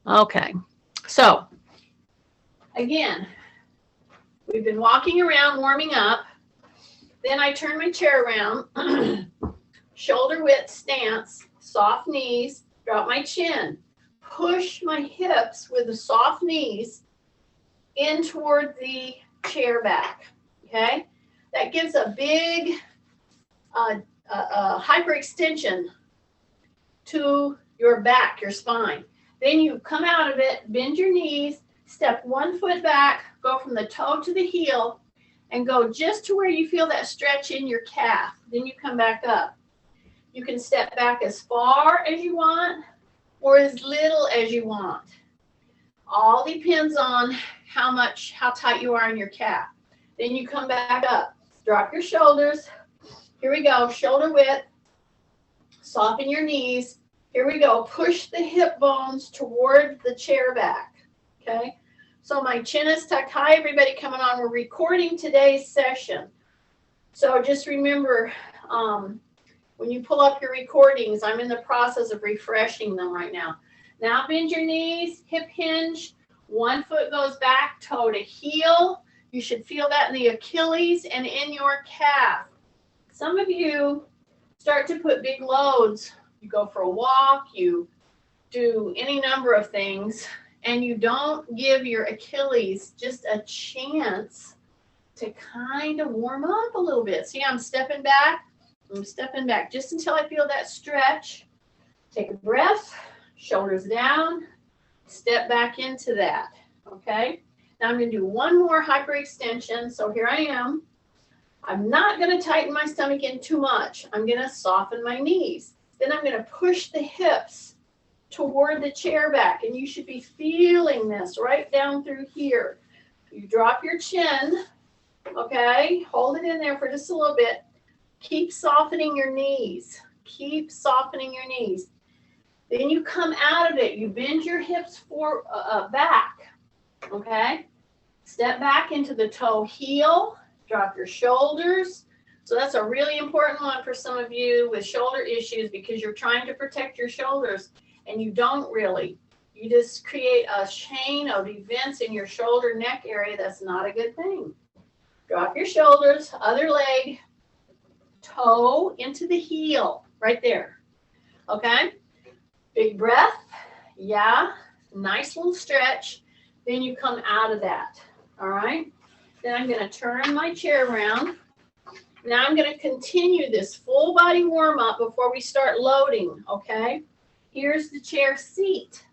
Okay, so again, we've been walking around, warming up. Then I turn my chair around, shoulder width stance, soft knees, drop my chin, push my hips with the soft knees in toward the chair back, okay? That gives a big hyperextension to your back, your spine. Then you come out of it, bend your knees, step 1 foot back, go from the toe to the heel, and go just to where you feel that stretch in your calf. Then you come back up. You can step back as far as you want or as little as you want. All depends on how tight you are in your calf. Then you come back up. Drop your shoulders. Here we go. Shoulder width. Soften your knees. Here we go. Push the hip bones toward the chair back. Okay. So my chin is tucked. Hi, everybody coming on. We're recording today's session. So just remember, when you pull up your recordings, I'm in the process of refreshing them right now. Now bend your knees, hip hinge. 1 foot goes back, toe to heel. You should feel that in the Achilles and in your calf. Some of you start to put big loads. You go for a walk, you do any number of things, and you don't give your Achilles just a chance to kind of warm up a little bit. See, I'm stepping back just until I feel that stretch. Take a breath, shoulders down, step back into that, okay? Now I'm going to do one more hyperextension. So here I am. I'm not going to tighten my stomach in too much. I'm going to soften my knees. Then I'm going to push the hips toward the chair back, and you should be feeling this right down through here. You drop your chin, okay? Hold it in there for just a little bit. Keep softening your knees. Keep softening your knees. Then you come out of it. You bend your hips back, okay? Step back into the toe heel. Drop your shoulders. So that's a really important one for some of you with shoulder issues because you're trying to protect your shoulders and you don't really. You just create a chain of events in your shoulder neck area. That's not a good thing. Drop your shoulders, other leg, toe into the heel, right there. Okay? Big breath. Yeah. Nice little stretch. Then you come out of that. All right? Then I'm going to turn my chair around. Now I'm going to continue this full body warm up before we start loading, okay? Here's the chair seat,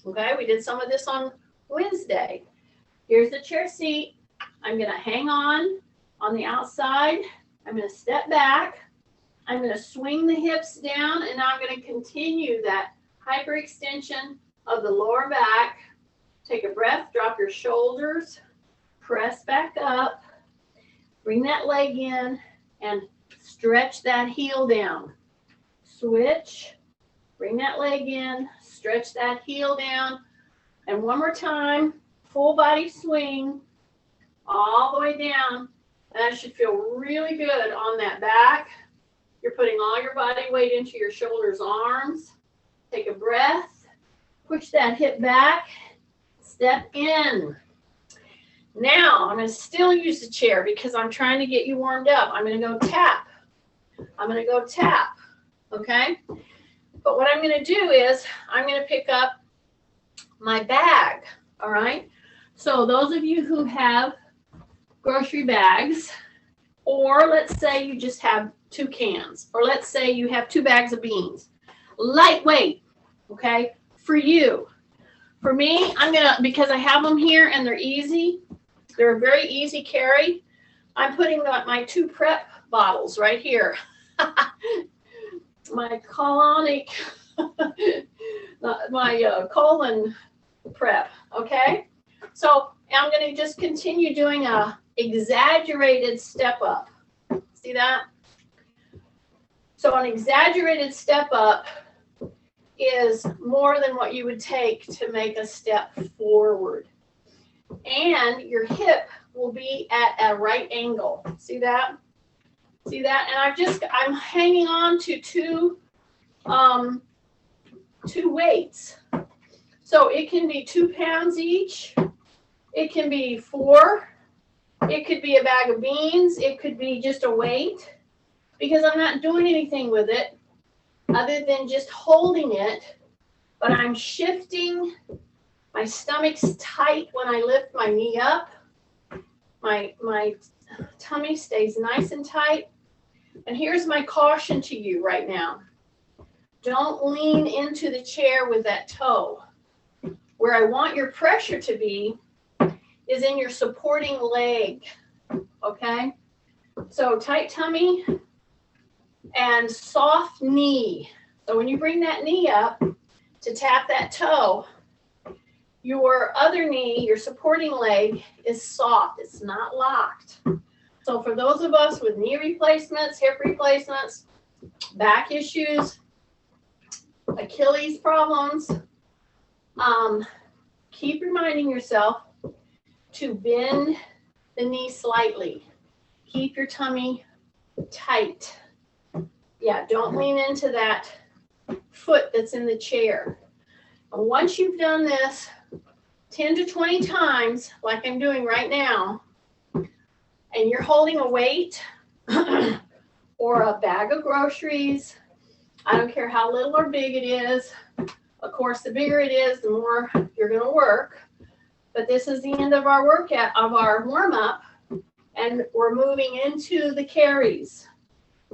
okay? We did some of this on Wednesday. Here's the chair seat. I'm going to hang on the outside. I'm going to step back. I'm going to swing the hips down, and now I'm going to continue that hyperextension of the lower back. Take a breath, drop your shoulders, press back up. Bring that leg in and stretch that heel down. Switch. Bring that leg in. Stretch that heel down. And one more time. Full body swing. All the way down. That should feel really good on that back. You're putting all your body weight into your shoulders, arms. Take a breath. Push that hip back. Step in. Now, I'm going to still use the chair because I'm trying to get you warmed up. I'm going to go tap. Okay? But what I'm going to do is I'm going to pick up my bag, all right? So those of you who have grocery bags, or let's say you just have 2 cans, or let's say you have 2 bags of beans. Lightweight, okay, for you. For me, I'm going to, because I have them here and they're easy, they're a very easy carry. I'm putting my 2 prep bottles right here. My colonic, my colon prep, okay? So I'm going to just continue doing a exaggerated step up. See that? So an exaggerated step up is more than what you would take to make a step forward. And your hip will be at a right angle. See that? See that? And I'm hanging on to two weights. So it can be 2 pounds each. It can be 4. It could be a bag of beans. It could be just a weight, because I'm not doing anything with it other than just holding it, but I'm shifting. My stomach's tight when I lift my knee up. My tummy stays nice and tight. And here's my caution to you right now. Don't lean into the chair with that toe. Where I want your pressure to be is in your supporting leg, okay? So tight tummy and soft knee. So when you bring that knee up to tap that toe, your other knee, your supporting leg, is soft. It's not locked. So for those of us with knee replacements, hip replacements, back issues, Achilles problems, keep reminding yourself to bend the knee slightly. Keep your tummy tight. Yeah, don't lean into that foot that's in the chair. And once you've done this 10 to 20 times, like I'm doing right now, and you're holding a weight or a bag of groceries, I don't care how little or big it is. Of course, the bigger it is, the more you're going to work. But this is the end of our workout, of our warm-up, and we're moving into the carries.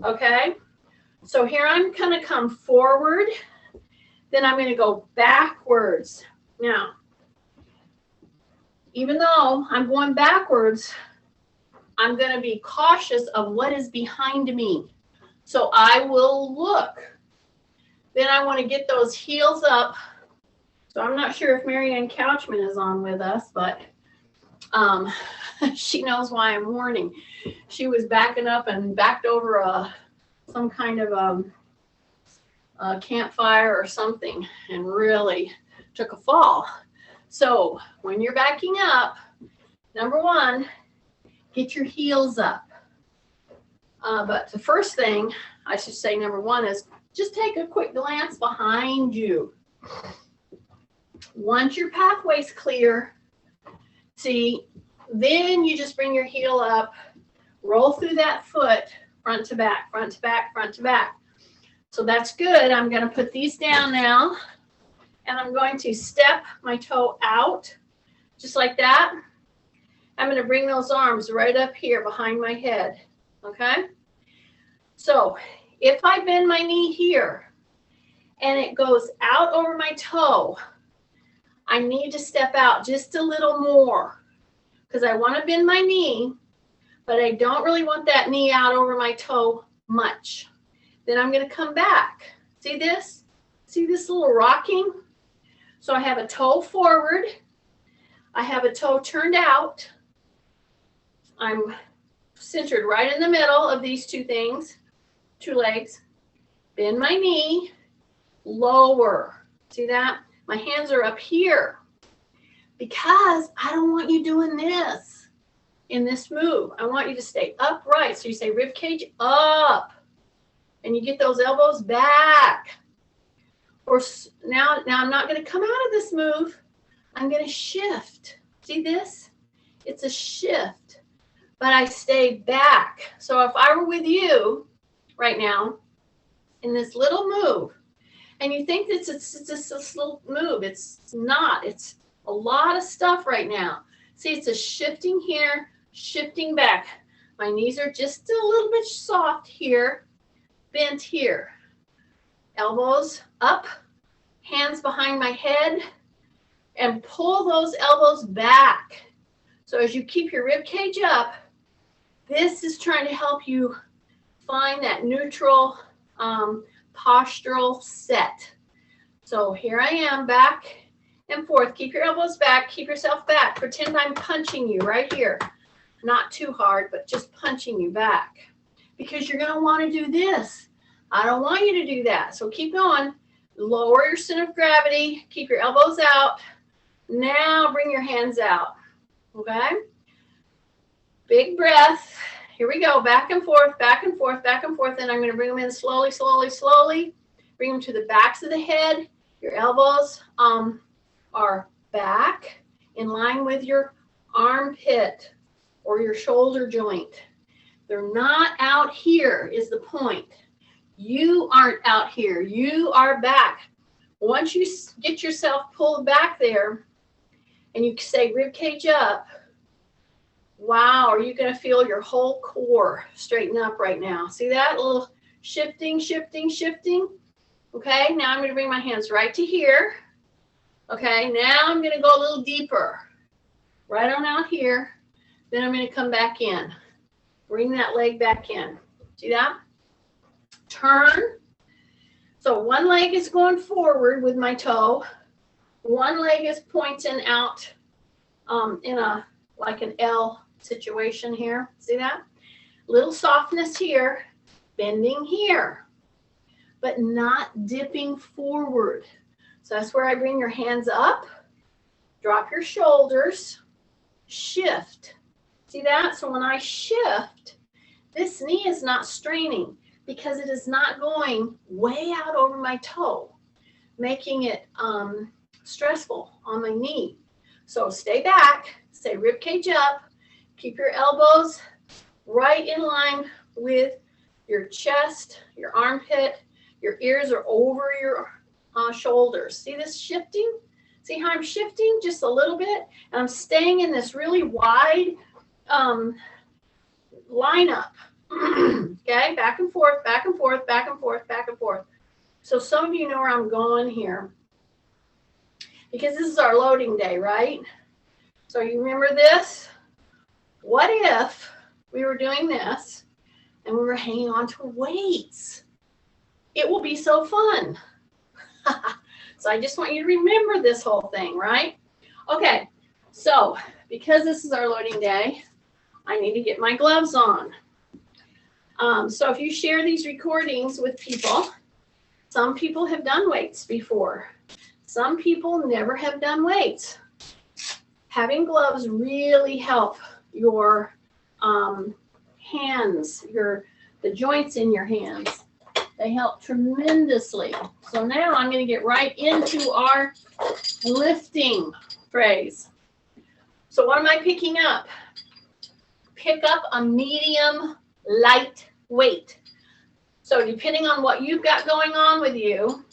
Okay? So here I'm going to come forward, then I'm going to go backwards. Now, even though I'm going backwards, I'm going to be cautious of what is behind me. So I will look. Then I want to get those heels up. So I'm not sure if Marianne Couchman is on with us, but she knows why I'm warning. She was backing up and backed over some kind of a campfire or something and really took a fall. So when you're backing up, number one, get your heels up. But the first thing, I should say, number one, is just take a quick glance behind you. Once your pathway's clear, see, then you just bring your heel up, roll through that foot, front to back, front to back, front to back. So that's good. I'm going to put these down now, and I'm going to step my toe out, just like that. I'm going to bring those arms right up here behind my head, okay? So if I bend my knee here and it goes out over my toe, I need to step out just a little more because I want to bend my knee, but I don't really want that knee out over my toe much. Then I'm going to come back. See this? See this little rocking? So I have a toe forward. I have a toe turned out. I'm centered right in the middle of these two things, two legs. Bend my knee, lower. See that? My hands are up here because I don't want you doing this in this move. I want you to stay upright. So you say rib cage up and you get those elbows back. Or now I'm not going to come out of this move. I'm going to shift. See this? It's a shift, but I stay back. So if I were with you right now in this little move, and you think it's just this little move, it's not. It's a lot of stuff right now. See, it's a shifting here, shifting back. My knees are just a little bit soft here, bent here. Elbows up, hands behind my head, and pull those elbows back. So as you keep your rib cage up, this is trying to help you find that neutral postural set. So here I am, back and forth. Keep your elbows back, keep yourself back. Pretend I'm punching you right here. Not too hard, but just punching you back. Because you're going to want to do this. I don't want you to do that. So keep going. Lower your center of gravity. Keep your elbows out. Now bring your hands out. Okay? Big breath. Here we go. Back and forth, back and forth, back and forth. And I'm going to bring them in slowly, slowly, slowly. Bring them to the backs of the head. Your elbows are back in line with your armpit or your shoulder joint. They're not out here is the point. You aren't out here. You are back. Once you get yourself pulled back there and you say rib cage up, wow, are you going to feel your whole core straighten up right now? See that? A little shifting, shifting, shifting. Okay, now I'm going to bring my hands right to here. Okay, now I'm going to go a little deeper. Right on out here. Then I'm going to come back in. Bring that leg back in. See that? Turn. So one leg is going forward with my toe. One leg is pointing out in a like an L situation here. See that? Little softness here, bending here, but not dipping forward. So that's where I bring your hands up, drop your shoulders, shift. See that? So when I shift, this knee is not straining because it is not going way out over my toe, making it stressful on my knee. So stay back, stay rib cage up, keep your elbows right in line with your chest, your armpit, your ears are over your shoulders. See this shifting? See how I'm shifting just a little bit? And I'm staying in this really wide lineup. Okay, back and forth, back and forth, back and forth, back and forth. So some of you know where I'm going here. Because this is our loading day, right? So you remember this? What if we were doing this and we were hanging on to weights? It will be so fun. So I just want you to remember this whole thing, right? Okay, so because this is our loading day, I need to get my gloves on. So if you share these recordings with people, some people have done weights before. Some people never have done weights. Having gloves really help your hands, the joints in your hands. They help tremendously. So now I'm going to get right into our lifting phrase. So what am I picking up? Pick up a medium light weight. So depending on what you've got going on with you,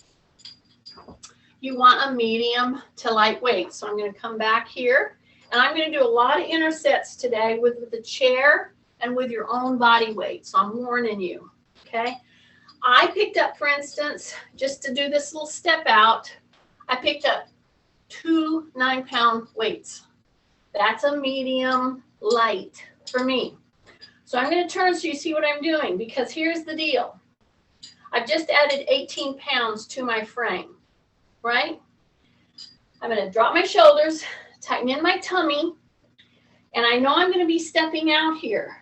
you want a medium to light weight. So I'm going to come back here and I'm going to do a lot of intersets today with the chair and with your own body weight. So I'm warning you, okay? I picked up, for instance, just to do this little step out, I picked up 2 9-pound weights. That's a medium light for me. So I'm going to turn so you see what I'm doing, because here's the deal. I've just added 18 pounds to my frame, right? I'm going to drop my shoulders, tighten in my tummy, and I know I'm going to be stepping out here.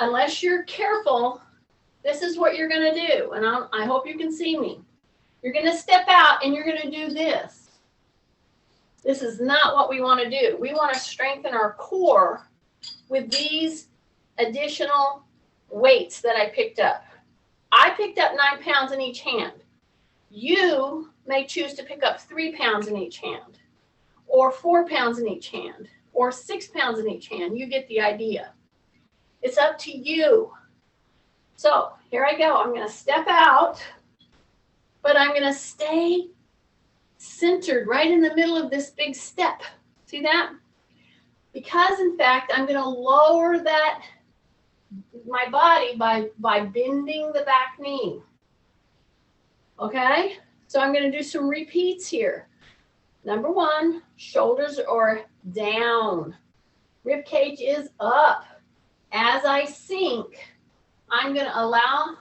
Unless you're careful, this is what you're going to do, and I hope you can see me. You're going to step out and you're going to do this. This is not what we want to do. We want to strengthen our core with these additional weights that I picked up. I picked up 9 pounds in each hand. You may choose to pick up 3 pounds in each hand, or 4 pounds in each hand, or 6 pounds in each hand. You get the idea. It's up to you. So here I go. I'm going to step out, but I'm going to stay centered right in the middle of this big step. See that? Because, in fact, I'm going to lower my body by bending the back knee. Okay? So I'm going to do some repeats here. Number 1, shoulders are down. Rib cage is up. As I sink, I'm going to allow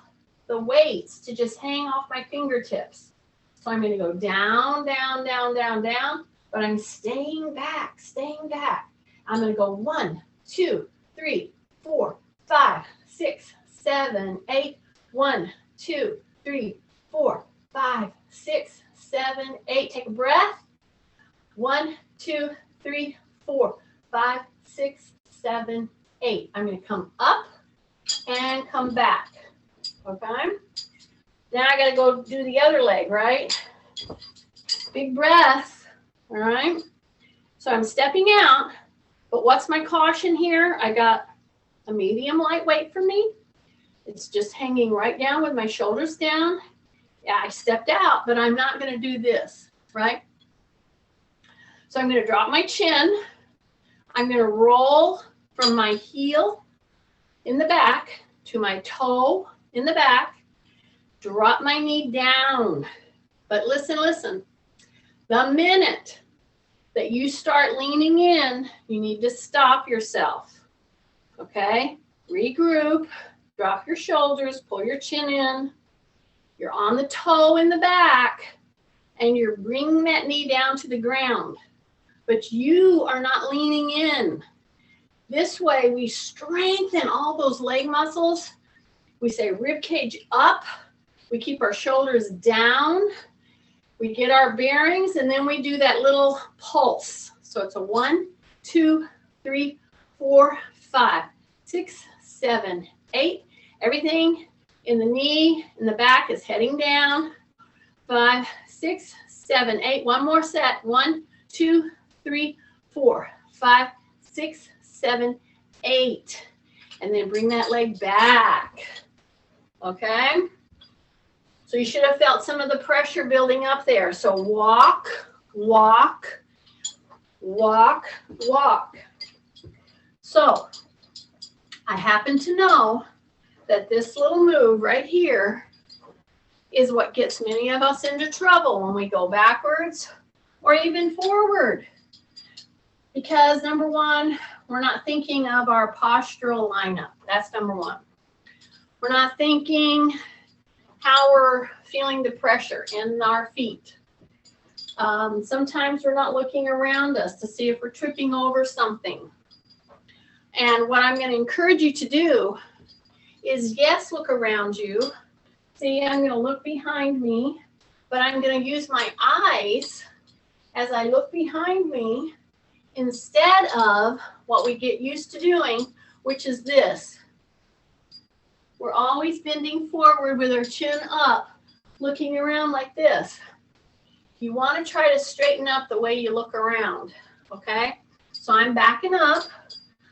the weights to just hang off my fingertips. So I'm going to go down, down, down, down, down, but I'm staying back, staying back. I'm going to go 1, 2, 3, 4, 5, 6, 7, 8. 1, 2, 3, 4, 5, 6, 7, 8. Take a breath. 1, 2, 3, 4, 5, 6, 7, 8. I'm going to come up and come back. Okay? Now I got to go do the other leg, right? Big breath. All right. So I'm stepping out, but what's my caution here? I got a medium lightweight for me. It's just hanging right down with my shoulders down. Yeah, I stepped out, but I'm not going to do this, right? So I'm going to drop my chin. I'm going to roll from my heel in the back to my toe in the back. Drop my knee down. But listen, listen. The minute that you start leaning in, you need to stop yourself. Okay? Regroup. Drop your shoulders. Pull your chin in. You're on the toe in the back, and you're bringing that knee down to the ground. But you are not leaning in. This way, we strengthen all those leg muscles. We say rib cage up. We keep our shoulders down. We get our bearings, and then we do that little pulse. So it's a 1, 2, 3, 4, 5, 6, 7, 8. Everything in the knee, in the back is heading down. 5, 6, 7, 8. One more set. 1, 2, 3, 4, 5, 6, 7, 8. And then bring that leg back. Okay? So you should have felt some of the pressure building up there. So walk, walk, walk, walk. So I happen to know that this little move right here is what gets many of us into trouble when we go backwards or even forward. Because number one, we're not thinking of our postural lineup. That's number one. We're not thinking how we're feeling the pressure in our feet. Sometimes we're not looking around us to see if we're tripping over something. And what I'm going to encourage you to do is, yes, look around you. See, I'm going to look behind me, but I'm going to use my eyes as I look behind me instead of what we get used to doing, which is this. We're always bending forward with our chin up, looking around like this. You want to try to straighten up the way you look around, okay? So I'm backing up.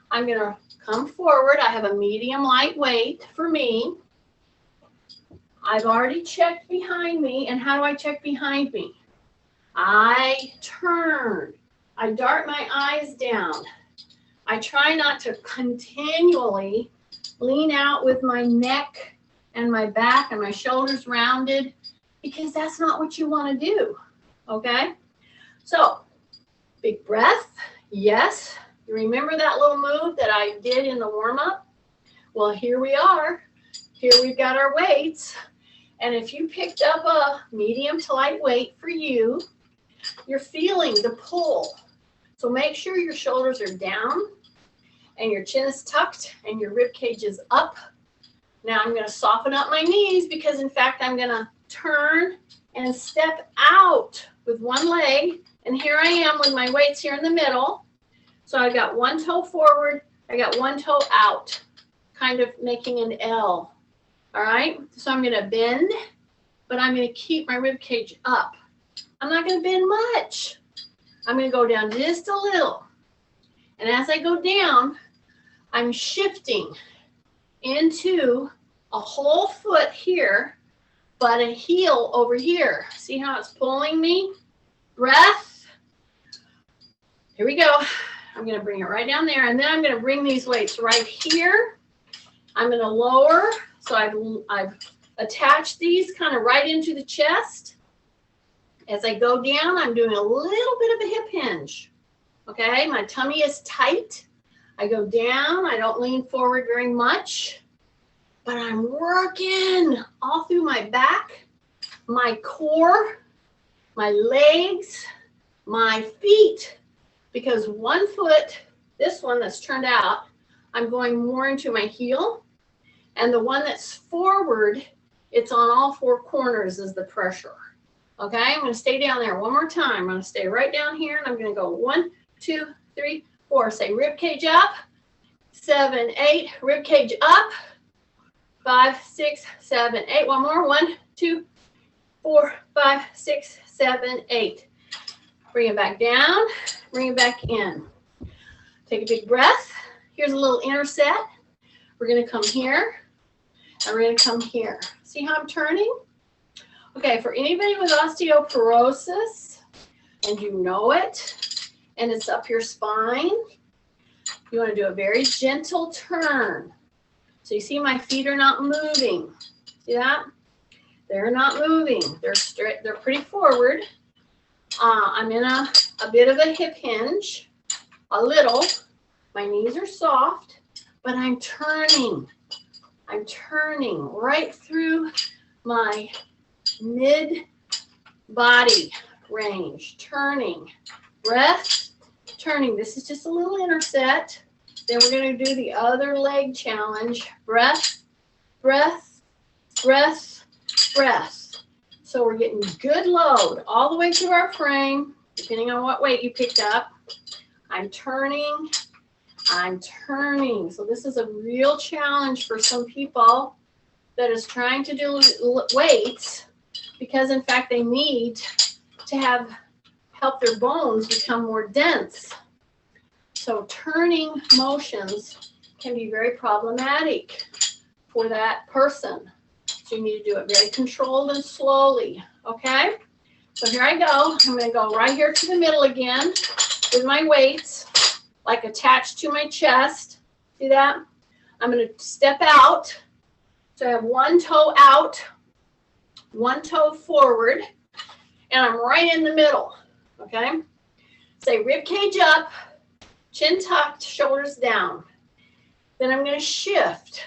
I'm going to come forward. I have a medium lightweight for me. I've already checked behind me. And how do I check behind me? I turn. I dart my eyes down. I try not to continually lean out with my neck and my back and my shoulders rounded, because that's not what you want to do, okay? So, big breath, yes. You remember that little move that I did in the warm-up? Well, here we are. Here we've got our weights. And if you picked up a medium to light weight for you, you're feeling the pull. So make sure your shoulders are down and your chin is tucked and your rib cage is up. Now I'm going to soften up my knees because, in fact, I'm going to turn and step out with one leg. And here I am with my weights here in the middle. So I've got one toe forward, I got one toe out, kind of making an L. All right, so I'm going to bend, but I'm going to keep my rib cage up. I'm not going to bend much. I'm going to go down just a little. And as I go down, I'm shifting into a whole foot here, but a heel over here. See how it's pulling me? Breath. Here we go. I'm going to bring it right down there, and then I'm going to bring these weights right here. I'm going to lower, so I've attached these kind of right into the chest. As I go down, I'm doing a little bit of a hip hinge. Okay, my tummy is tight. I go down, I don't lean forward very much, but I'm working all through my back, my core, my legs, my feet. Because one foot, this one that's turned out, I'm going more into my heel. And the one that's forward, it's on all four corners is the pressure. Okay, I'm going to stay down there one more time. I'm going to stay right down here, and I'm going to go 1, 2, 3, 4. Say rib cage up. 7, 8. Rib cage up. 5, 6, 7, 8. One more. 1, 2, 4, 5, 6, 7, 8. Bring it back down, bring it back in. Take a big breath. Here's a little inner set. We're gonna come here, and we're gonna come here. See how I'm turning? Okay, for anybody with osteoporosis, and you know it, and it's up your spine, you wanna do a very gentle turn. So you see my feet are not moving. See that? They're not moving. They're straight, they're pretty forward. I'm in a bit of a hip hinge, a little. My knees are soft, but I'm turning. I'm turning right through my mid-body range. Turning. Breath, turning. This is just a little inner set. Then we're going to do the other leg challenge. Breath, breath, breath, breath. So we're getting good load all the way through our frame, depending on what weight you picked up. I'm turning. I'm turning. So this is a real challenge for some people that is trying to do weights because, in fact, they need to help their bones become more dense. So turning motions can be very problematic for that person. So you need to do it very controlled and slowly, okay? So here I go. I'm going to go right here to the middle again with my weights, like attached to my chest. See that? I'm going to step out. So I have one toe out, one toe forward, and I'm right in the middle, okay? Say rib cage up, chin tucked, shoulders down. Then I'm going to shift.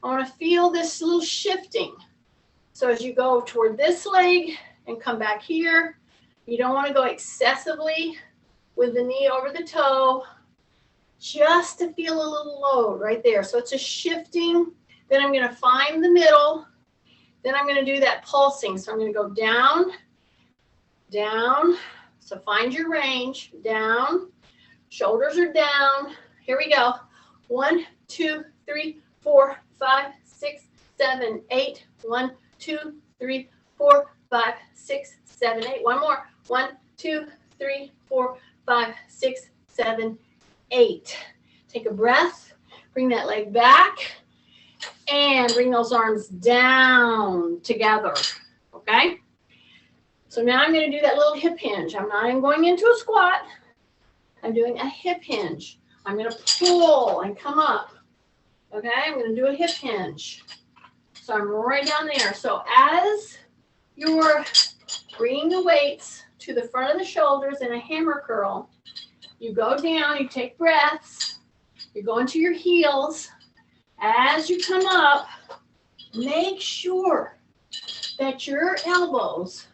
I want to feel this little shifting. So as you go toward this leg and come back here, you don't want to go excessively with the knee over the toe, just to feel a little load right there. So it's a shifting. Then I'm going to find the middle. Then I'm going to do that pulsing. So I'm going to go down, down. So find your range. Down. Shoulders are down. Here we go. 1, 2, 3, 4, 5, 6, 7, 8. 1, 2, 3, 4, 5, 6, 7, 8. One more. 1, 2, 3, 4, 5, 6, 7, 8. Take a breath. Bring that leg back. And bring those arms down together. Okay? So now I'm going to do that little hip hinge. I'm not even going into a squat. I'm doing a hip hinge. I'm going to pull and come up. Okay, I'm going to do a hip hinge. So I'm right down there. So as you're bringing the weights to the front of the shoulders in a hammer curl, you go down, you take breaths, you go into your heels. As you come up, make sure that your elbows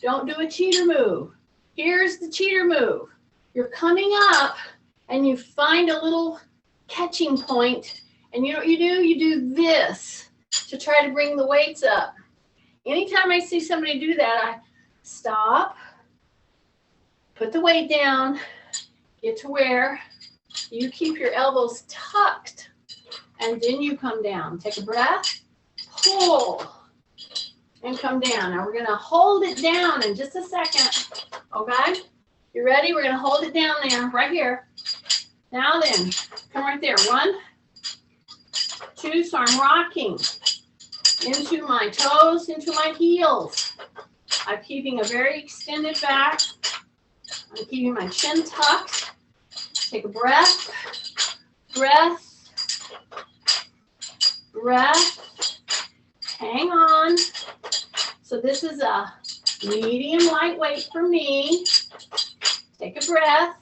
don't do a cheater move. Here's the cheater move. You're coming up and you find a little catching point. And you know what you do? You do this to try to bring the weights up. Anytime I see somebody do that, I stop, put the weight down, get to where you keep your elbows tucked, and then you come down. Take a breath, pull, and come down. Now we're going to hold it down in just a second, okay? You ready? We're going to hold it down there, right here. Now then, come right there. 1, 2, so I'm rocking into my toes, into my heels. I'm keeping a very extended back. I'm keeping my chin tucked. Take a breath, breath, breath. Hang on. So this is a medium lightweight for me. Take a breath.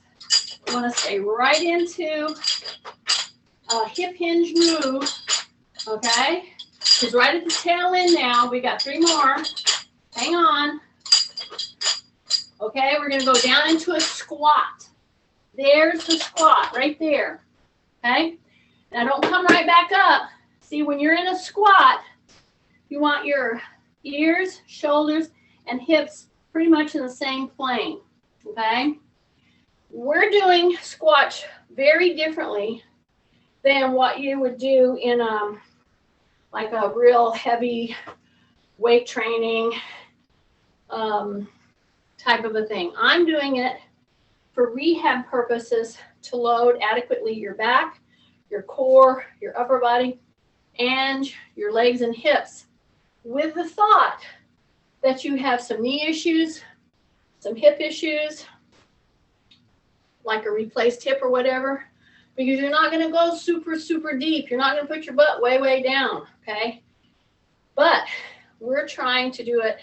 You want to stay right into a hip hinge move, okay? Because right at the tail end now, we got 3 more. Hang on. Okay, we're going to go down into a squat. There's the squat right there, okay? Now don't come right back up. See, when you're in a squat, you want your ears, shoulders, and hips pretty much in the same plane, okay? We're doing squats very differently than what you would do in like a real heavy weight training type of a thing. I'm doing it for rehab purposes to load adequately your back, your core, your upper body, and your legs and hips, with the thought that you have some knee issues, some hip issues, like a replaced hip or whatever, because you're not going to go super, super deep. You're not going to put your butt way, way down, okay? But we're trying to do it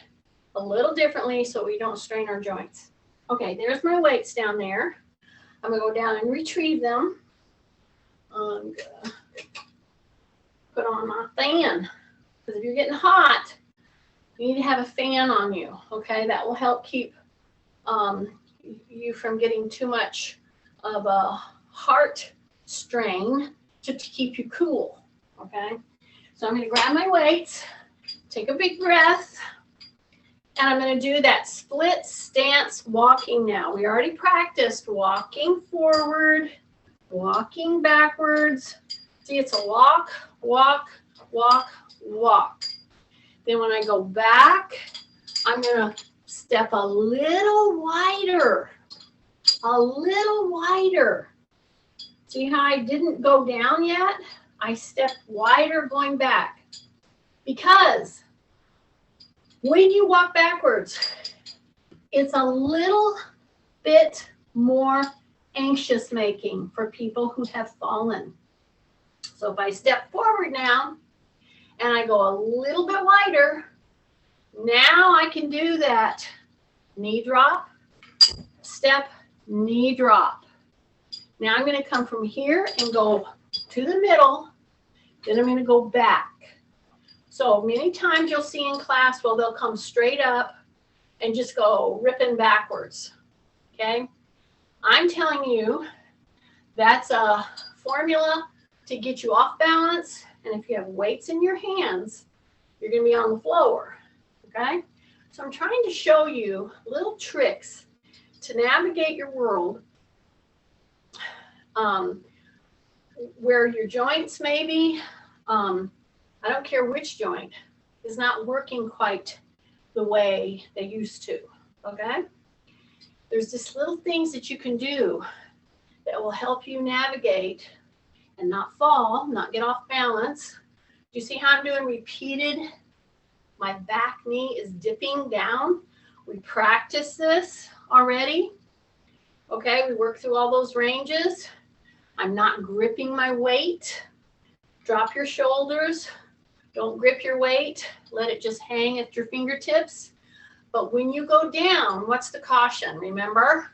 a little differently so we don't strain our joints. Okay, there's my weights down there. I'm going to go down and retrieve them. I'm going to put on my fan, because if you're getting hot, you need to have a fan on you, okay? That will help keep you from getting too much of a heart strain to keep you cool, okay? So I'm going to grab my weights, take a big breath, and I'm going to do that split stance walking now. We already practiced walking forward, walking backwards. See, it's a walk, walk, walk, walk. Then when I go back, I'm going to step a little wider, a little wider. See how I didn't go down yet? I stepped wider going back, because when you walk backwards, it's a little bit more anxious making for people who have fallen. So if I step forward now and I go a little bit wider, now I can do that knee drop, step, knee drop. Now I'm going to come from here and go to the middle, then I'm going to go back. So many times you'll see in class, well, they'll come straight up and just go ripping backwards, okay? I'm telling you, that's a formula to get you off balance, and if you have weights in your hands, you're going to be on the floor, okay? So I'm trying to show you little tricks to navigate your world where your joints maybe, I don't care which joint, is not working quite the way they used to, okay? There's just little things that you can do that will help you navigate and not fall, not get off balance. Do you see how I'm doing repeated? My back knee is dipping down. We practiced this already. Okay, we worked through all those ranges. I'm not gripping my weight. Drop your shoulders. Don't grip your weight. Let it just hang at your fingertips. But when you go down, what's the caution? Remember,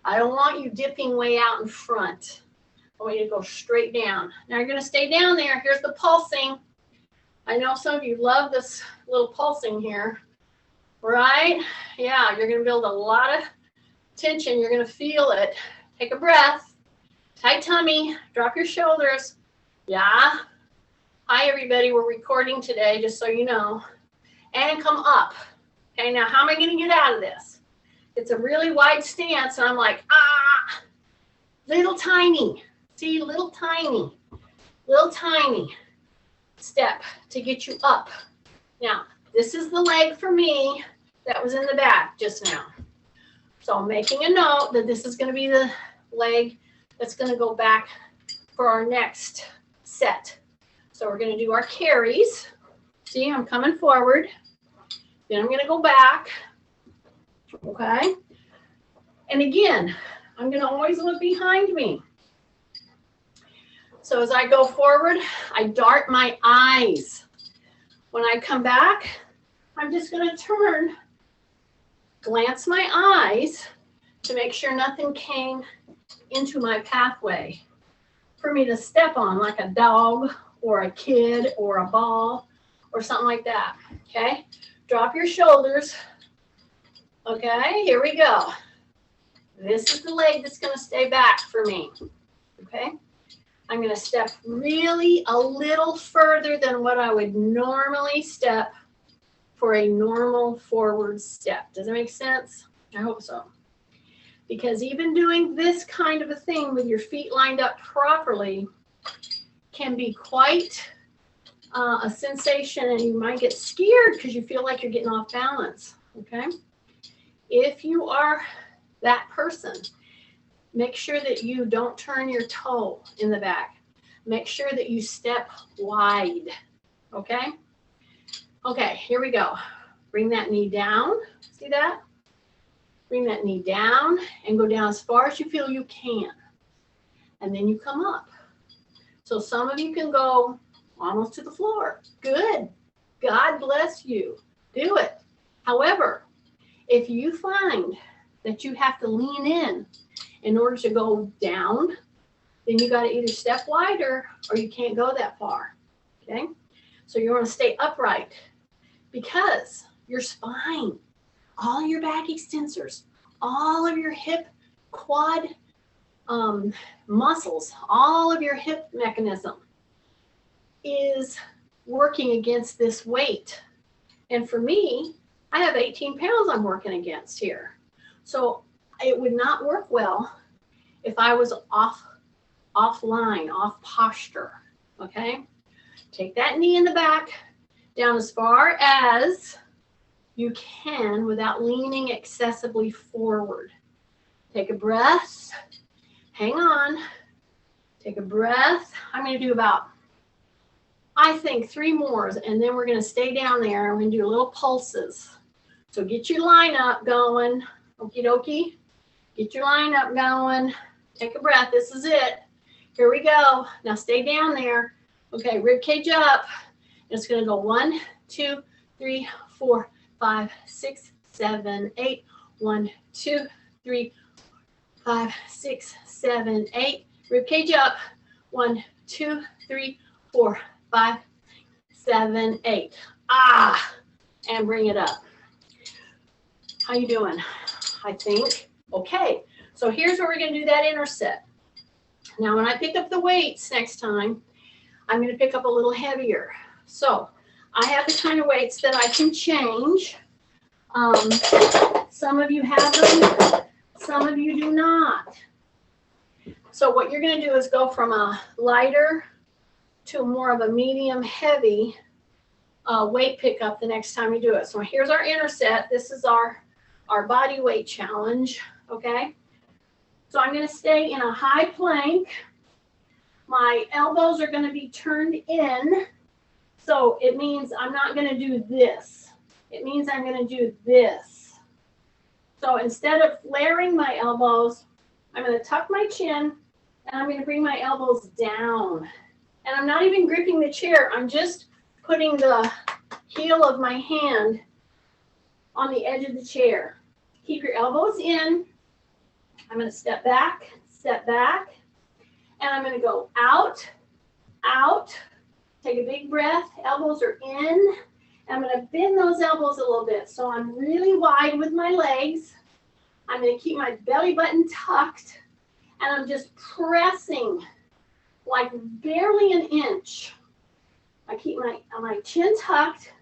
I don't want you dipping way out in front. I want you to go straight down. Now you're going to stay down there. Here's the pulsing. I know some of you love this little pulsing here, right? Yeah, you're going to build a lot of tension. You're going to feel it. Take a breath. Tight tummy. Drop your shoulders. Yeah. Hi, everybody. We're recording today, just so you know. And come up. Okay, now how am I going to get out of this? It's a really wide stance, and I'm like, little tiny. See, little tiny step to get you up. Now, this is the leg for me that was in the back just now. So I'm making a note that this is going to be the leg that's going to go back for our next set. So we're going to do our carries. See, I'm coming forward. Then I'm going to go back. Okay. And again, I'm going to always look behind me. So as I go forward, I dart my eyes. When I come back, I'm just going to turn, glance my eyes to make sure nothing came into my pathway for me to step on, like a dog or a kid or a ball or something like that. Okay. Drop your shoulders. Okay, here we go. This is the leg that's going to stay back for me. Okay. I'm going to step really a little further than what I would normally step for a normal forward step. Does that make sense? I hope so. Because even doing this kind of a thing with your feet lined up properly can be quite a sensation, and you might get scared because you feel like you're getting off balance. Okay. If you are that person, make sure that you don't turn your toe in the back. Make sure that you step wide, okay? Okay, here we go. Bring that knee down. See that? Bring that knee down and go down as far as you feel you can. And then you come up. So some of you can go almost to the floor. Good. God bless you. Do it. However, if you find that you have to lean in order to go down, then you got to either step wider or you can't go that far. Okay? So you want to stay upright because your spine, all your back extensors, all of your hip, quad muscles, all of your hip mechanism is working against this weight. And for me, I have 18 pounds I'm working against here. So it would not work well if I was offline, off posture. Okay? Take that knee in the back down as far as you can without leaning excessively forward. Take a breath. Hang on. Take a breath. I'm going to do about, I think, 3 more, and then we're going to stay down there. I'm going to do little pulses. So get your line up going. Okie dokie. Get your line up going. Take a breath. This is it. Here we go. Now stay down there. Okay, rib cage up. It's going to go 1, 2, 3, 4, 5, 6, 7, 8. 1, 2, 3, 5, 6, 7, 8. Rib cage up. 1, 2, 3, 4, 5, 7, 8. And bring it up. How you doing? I think. Okay. So here's where we're going to do that interset. Now, when I pick up the weights next time, I'm going to pick up a little heavier. So I have the kind of weights that I can change. Some of you have them, some of you do not. So what you're going to do is go from a lighter to more of a medium heavy weight pickup the next time you do it. So here's our interset. This is our body weight challenge, okay? So I'm going to stay in a high plank. My elbows are going to be turned in. So it means I'm not going to do this. It means I'm going to do this. So instead of flaring my elbows, I'm going to tuck my chin and I'm going to bring my elbows down. And I'm not even gripping the chair. I'm just putting the heel of my hand on the edge of the chair. Keep your elbows in. I'm going to step back, and I'm going to go out, out. Take a big breath. Elbows are in. I'm going to bend those elbows a little bit. So I'm really wide with my legs. I'm going to keep my belly button tucked, and I'm just pressing like barely an inch. I keep my chin tucked.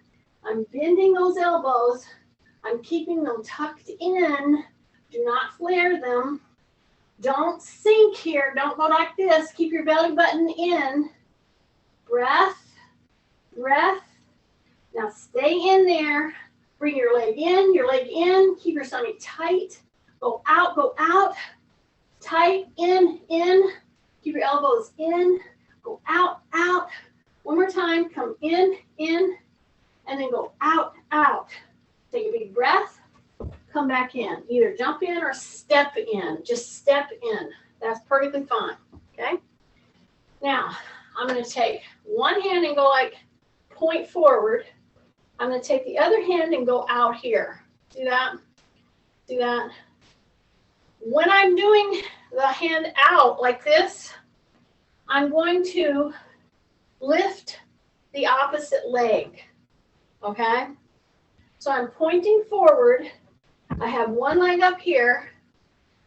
I'm bending those elbows. I'm keeping them tucked in. Do not flare them. Don't sink here. Don't go like this. Keep your belly button in. Breath, breath. Now stay in there. Bring your leg in. Keep your stomach tight. Go out. Tight, in. Keep your elbows in. Go out. One more time. Come in, and then go out. Take a big breath. Come back in. Either jump in or step in. Just step in. That's perfectly fine. Okay? Now, I'm going to take one hand and go like point forward. I'm going to take the other hand and go out here. Do that. When I'm doing the hand out like this, I'm going to lift the opposite leg. Okay? So I'm pointing forward. I have one leg up here.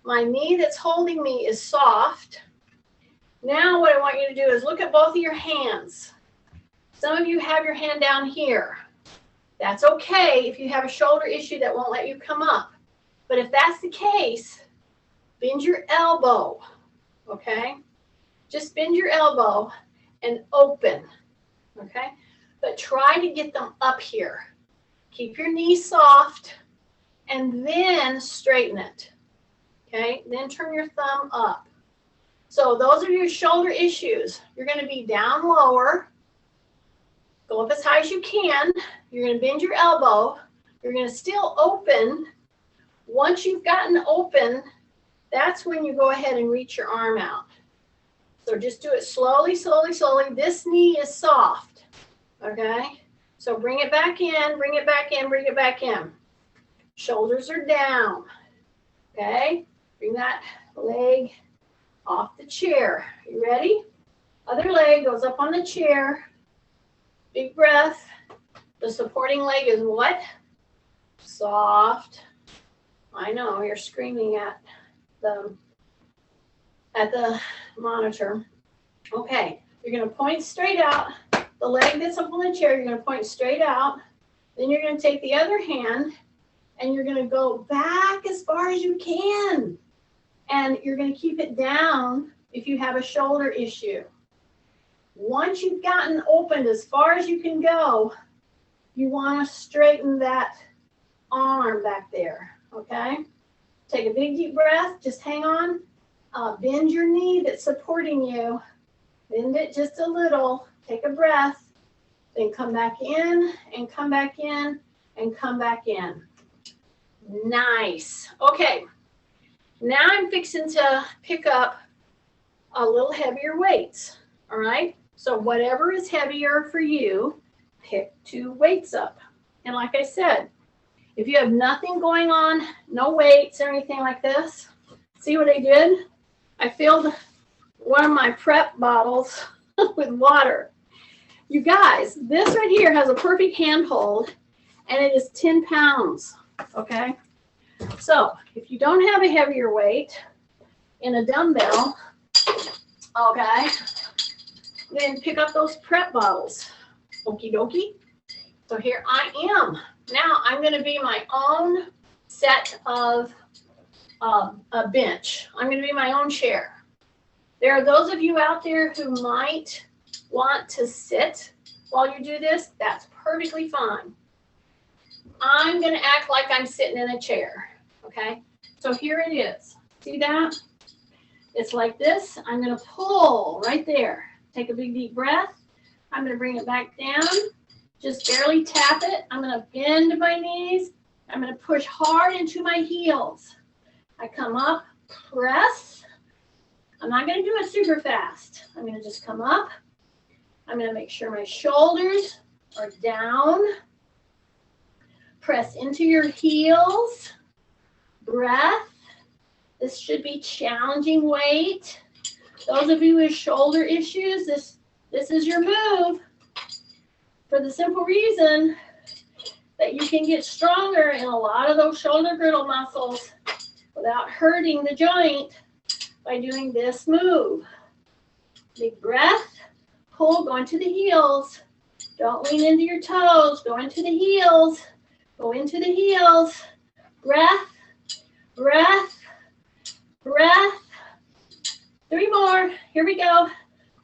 My knee that's holding me is soft. Now what I want you to do is look at both of your hands. Some of you have your hand down here. That's okay if you have a shoulder issue that won't let you come up. But if that's the case, bend your elbow, okay? Just bend your elbow and open, okay? But try to get them up here. Keep your knees soft. and then straighten it. Okay, then turn your thumb up. So those are your shoulder issues. You're going to be down lower. Go up as high as you can. You're going to bend your elbow. You're going to still open. Once you've gotten open, that's when you go ahead and reach your arm out. So just do it slowly, slowly, slowly. This knee is soft, okay? So bring it back in, bring it back in, bring it back in. Shoulders are down, okay? Bring that leg off the chair. You ready? Other leg goes up on the chair. Big breath. The supporting leg is what? Soft. I know, you're screaming at the monitor. Okay, you're going to point straight out. The leg that's up on the chair, you're going to point straight out. Then you're going to take the other hand and you're going to go back as far as you can. And you're going to keep it down if you have a shoulder issue. Once you've gotten opened as far as you can go, you want to straighten that arm back there, okay? Take a big deep breath, just hang on. Bend your knee that's supporting you. Bend it just a little. Take a breath. Then come back in and come back in and come back in. Nice. Okay. Now I'm fixing to pick up a little heavier weights. All right. So whatever is heavier for you, pick 2 weights up. And like I said, if you have nothing going on, no weights or anything like this, see what I did? I filled one of my prep bottles with water. You guys, this right here has a perfect handhold, and it is 10 pounds, okay? So if you don't have a heavier weight in a dumbbell, okay, then pick up those prep bottles. Okie dokie. So here I am. Now I'm going to be my own set of a bench. I'm going to be my own chair. There are those of you out there who might want to sit while you do this. That's perfectly fine. I'm going to act like I'm sitting in a chair. Okay? So here it is. See that? It's like this. I'm going to pull right there. Take a big deep breath. I'm going to bring it back down. Just barely tap it. I'm going to bend my knees. I'm going to push hard into my heels. I come up, press. I'm not going to do it super fast. I'm going to just come up. I'm going to make sure my shoulders are down. Press into your heels. Breath. This should be challenging weight. Those of you with shoulder issues, this is your move. For the simple reason that you can get stronger in a lot of those shoulder girdle muscles without hurting the joint by doing this move. Big breath, pull, go into the heels. Don't lean into your toes, go into the heels. Go into the heels. Breath, breath, breath. 3 more, here we go.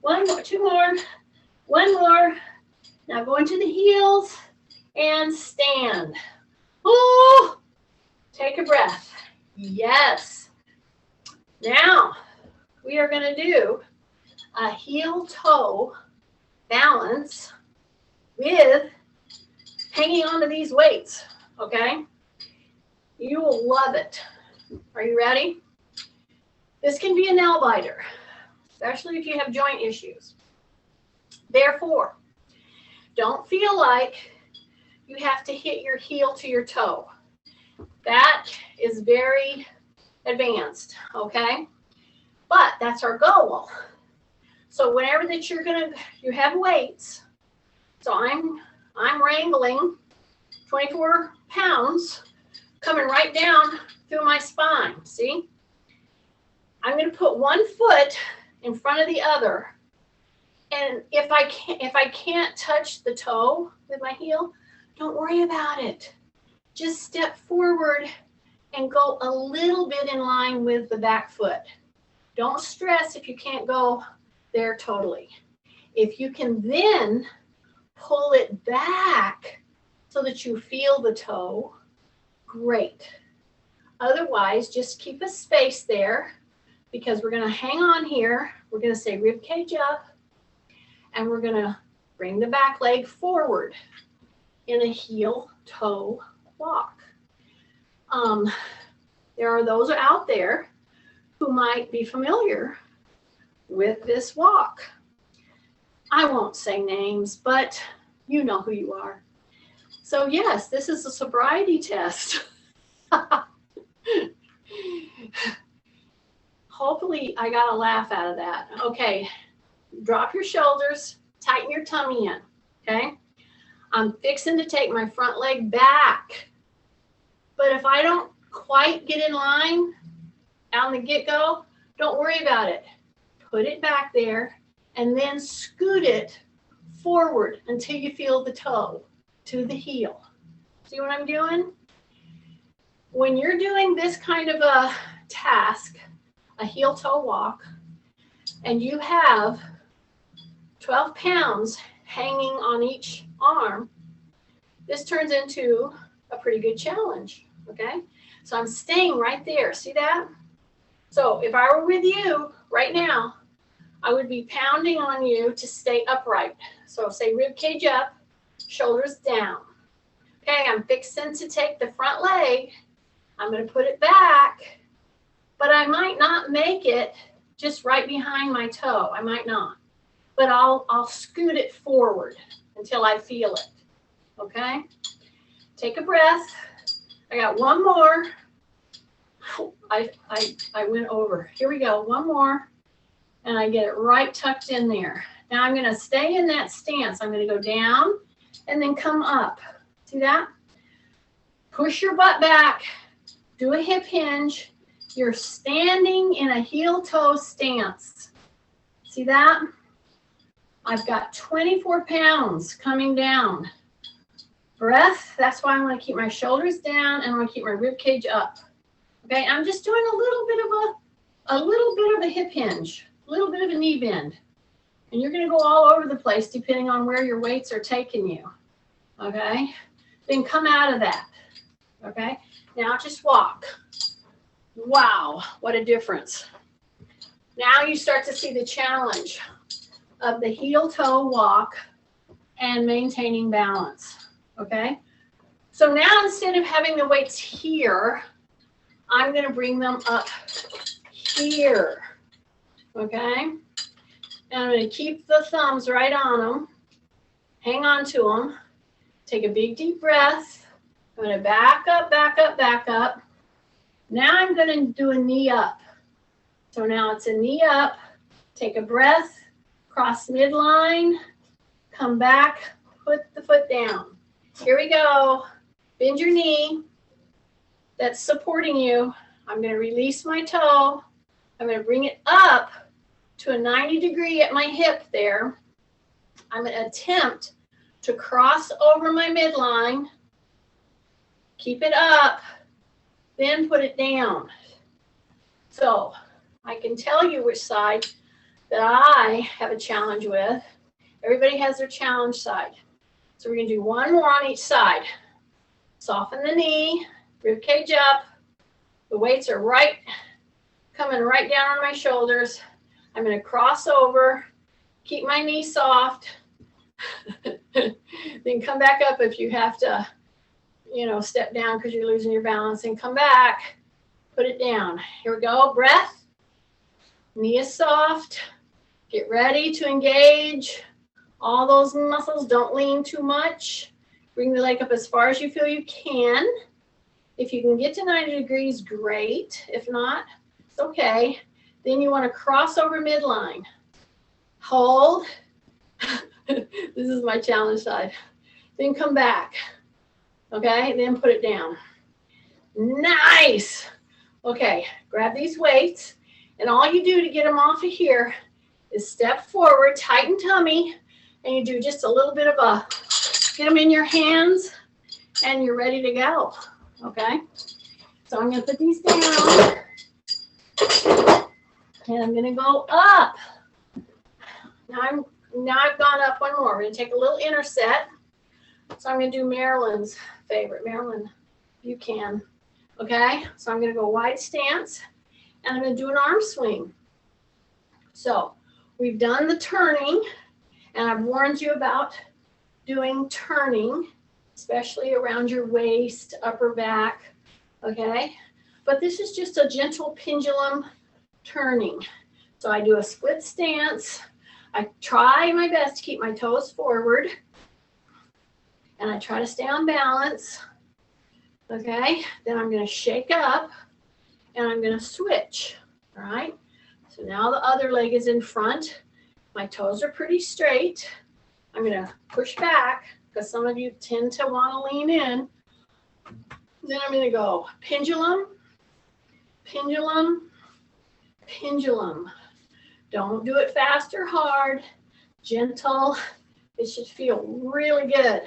1 more, 2 more, 1 more. Now go into the heels and stand. Oh, take a breath. Yes. Now we are going to do a heel toe balance with hanging onto these weights. Okay? You will love it. Are you ready? This can be a nail biter, especially if you have joint issues. Therefore, don't feel like you have to hit your heel to your toe. That is very advanced, okay? But that's our goal. So whenever that you have weights. So I'm wrangling 24 pounds coming right down through my spine, see? I'm going to put 1 foot in front of the other. And if I can't touch the toe with my heel, don't worry about it. Just step forward and go a little bit in line with the back foot. Don't stress if you can't go there totally. If you can then pull it back so that you feel the toe, great. Otherwise, just keep a space there because we're going to hang on here. We're going to say rib cage up, and we're going to bring the back leg forward in a heel-toe walk. There are those out there who might be familiar with this walk. I won't say names, but you know who you are. So yes, this is a sobriety test. Hopefully I got a laugh out of that. Okay, drop your shoulders, tighten your tummy in, okay? I'm fixing to take my front leg back. But if I don't quite get in line on the get-go, don't worry about it. Put it back there and then scoot it forward until you feel the toe to the heel. See what I'm doing? When you're doing this kind of a task, a heel-toe walk, and you have 12 pounds hanging on each arm, this turns into a pretty good challenge, okay? So I'm staying right there, see that? So if I were with you right now, I would be pounding on you to stay upright. So say rib cage up, shoulders down. Okay, I'm fixing to take the front leg. I'm going to put it back, but I might not make it just right behind my toe. I might not, but I'll scoot it forward until I feel it. Okay, take a breath. I got one more. I went over. Here we go. One more. And I get it right tucked in there. Now I'm going to stay in that stance. I'm going to go down and then come up. See that? Push your butt back. Do a hip hinge. You're standing in a heel-toe stance. See that? I've got 24 pounds coming down. Breath. That's why I want to keep my shoulders down and I want to keep my rib cage up. Okay, I'm just doing a little bit of a hip hinge. A little bit of a knee bend, and you're going to go all over the place depending on where your weights are taking you. Okay, then come out of that. Okay, now just walk. Wow, what a difference. Now you start to see the challenge of the heel-toe walk and maintaining balance. Okay, so now instead of having the weights here, I'm going to bring them up here. Okay, and I'm going to keep the thumbs right on them. Hang on to them. Take a big deep breath. I'm going to back up, back up, back up. Now I'm going to do a knee up. So now it's a knee up. Take a breath, cross midline, come back, put the foot down. Here we go. Bend your knee. That's supporting you. I'm going to release my toe. I'm going to bring it up to a 90 degree at my hip there. I'm going to attempt to cross over my midline. Keep it up, then put it down. So I can tell you which side that I have a challenge with. Everybody has their challenge side. So we're going to do one more on each side. Soften the knee, rib cage up. The weights are coming right down on my shoulders. I'm going to cross over, keep my knee soft, then come back up if you have to, step down because you're losing your balance, and come back, put it down. Here we go, breath, knee is soft, get ready to engage all those muscles. Don't lean too much. Bring the leg up as far as you feel you can. If you can get to 90 degrees, great. If not, it's okay. Then you want to cross over midline. Hold. This is my challenge side. Then come back. Okay, then put it down. Nice. Okay, grab these weights, and all you do to get them off of here is step forward, tighten tummy, and you do just a little bit of a, get them in your hands, and you're ready to go. Okay, so I'm going to put these down. And I'm going to go up. Now I've gone up one more. We're going to take a little interset. So I'm going to do Marilyn's favorite. Marilyn, You can. Okay, so I'm going to go wide stance, and I'm going to do an arm swing. So we've done the turning, and I've warned you about doing turning, especially around your waist, upper back, okay? But this is just a gentle pendulum turning. So I do a split stance. I try my best to keep my toes forward, and I try to stay on balance, okay? Then I'm going to shake up, and I'm going to switch, all right? So now the other leg is in front. My toes are pretty straight. I'm going to push back because some of you tend to want to lean in. Then I'm going to go pendulum, pendulum, pendulum. Don't do it fast or hard. Gentle. It should feel really good.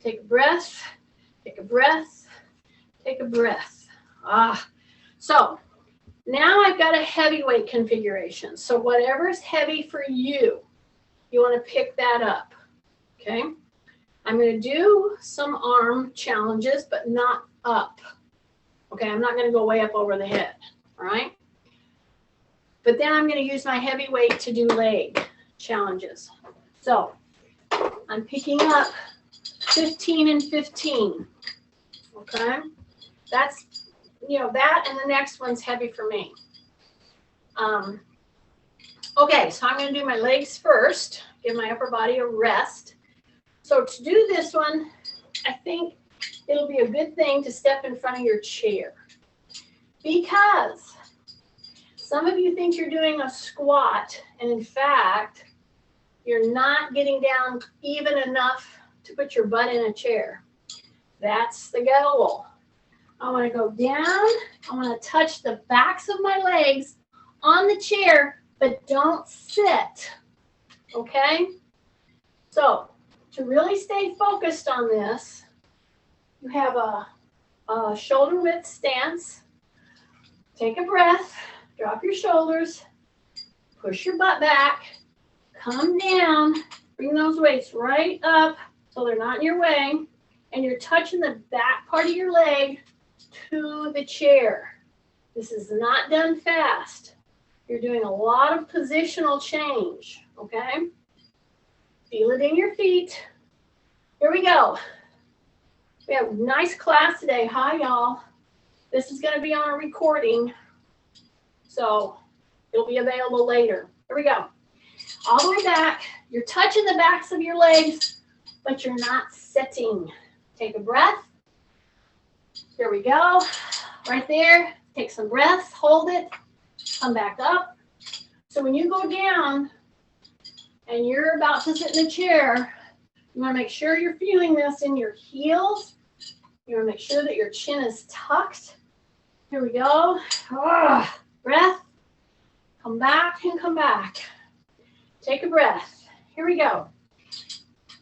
Take a breath, take a breath, take a breath. So now I've got a heavyweight configuration. So whatever's heavy for you, you want to pick that up, okay? I'm going to do some arm challenges, but not up. Okay, I'm not going to go way up over the head, all right? But then I'm going to use my heavy weight to do leg challenges. So I'm picking up 15 and 15, okay? That's, that and the next one's heavy for me. Okay, so I'm going to do my legs first, give my upper body a rest. So to do this one, I think it'll be a good thing to step in front of your chair, because some of you think you're doing a squat, and in fact, you're not getting down even enough to put your butt in a chair. That's the goal. I want to go down. I want to touch the backs of my legs on the chair, but don't sit, okay? So to really stay focused on this, you have a shoulder width stance. Take a breath, drop your shoulders, push your butt back, come down, bring those weights right up so they're not in your way, and you're touching the back part of your leg to the chair. This is not done fast. You're doing a lot of positional change, okay? Feel it in your feet. Here we go. We have a nice class today. Hi, y'all. This is going to be on a recording, so it'll be available later. Here we go. All the way back. You're touching the backs of your legs, but you're not sitting. Take a breath. Here we go. Right there. Take some breaths. Hold it. Come back up. So when you go down and you're about to sit in the chair, you want to make sure you're feeling this in your heels. You want to make sure that your chin is tucked. Here we go. Breath. Come back and come back. Take a breath. Here we go.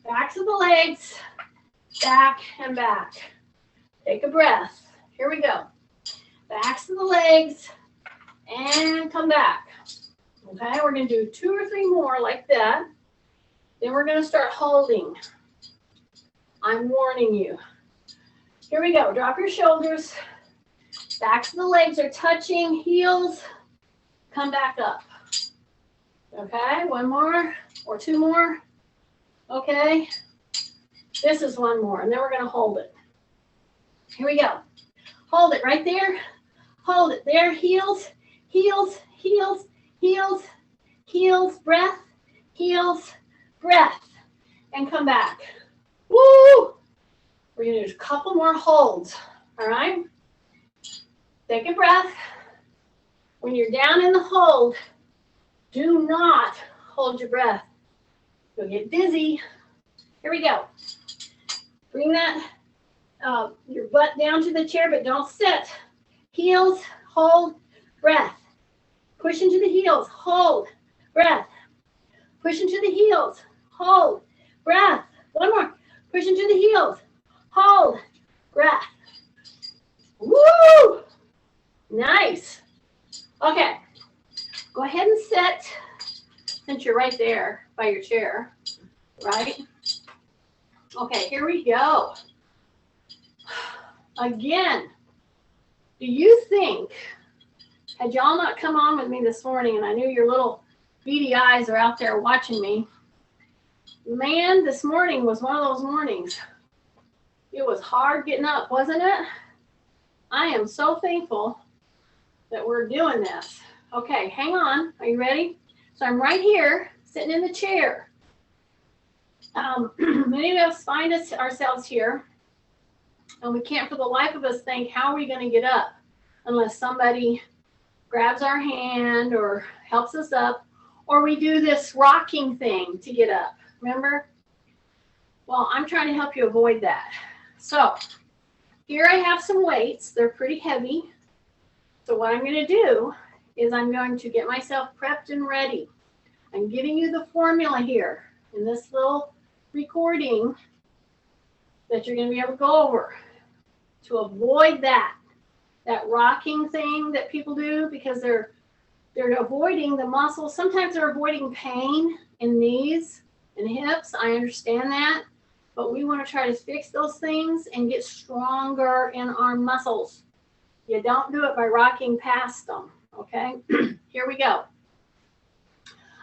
Backs of the legs. Back and back. Take a breath. Here we go. Backs of the legs. And come back. Okay, we're going to do 2 or 3 more like that. Then we're going to start holding. I'm warning you. Here we go. Drop your shoulders. Backs of the legs are touching. Heels. Come back up. Okay, 1 more or 2 more. Okay. This is 1 more, and then we're going to hold it. Here we go. Hold it right there. Hold it there. Heels, heels, heels, heels, heels, breath, heels, breath, and come back. Woo! We're going to do a couple more holds, all right? Take a breath. When you're down in the hold, do not hold your breath. You'll get dizzy. Here we go. Bring that, your butt down to the chair, but don't sit. Heels, hold, breath. Push into the heels, hold, breath. Push into the heels, hold, breath. 1 more. Push into the heels, hold, breath. Woo! Nice. Okay. Go ahead and sit, since you're right there by your chair, right? Okay, here we go. Again, do you think, had y'all not come on with me this morning, and I knew your little beady eyes are out there watching me, man, this morning was one of those mornings. It was hard getting up, wasn't it? I am so thankful that we're doing this. Okay, hang on. Are you ready? So I'm right here, sitting in the chair. Many of us find ourselves here, and we can't for the life of us think, how are we going to get up? Unless somebody grabs our hand or helps us up, or we do this rocking thing to get up. Remember? Well, I'm trying to help you avoid that. So here I have some weights. They're pretty heavy. So what I'm going to do is I'm going to get myself prepped and ready. I'm giving you the formula here in this little recording that you're going to be able to go over to avoid that rocking thing that people do, because they're avoiding the muscles. Sometimes they're avoiding pain in knees and hips. I understand that, but we want to try to fix those things and get stronger in our muscles. You don't do it by rocking past them, okay? Here we go.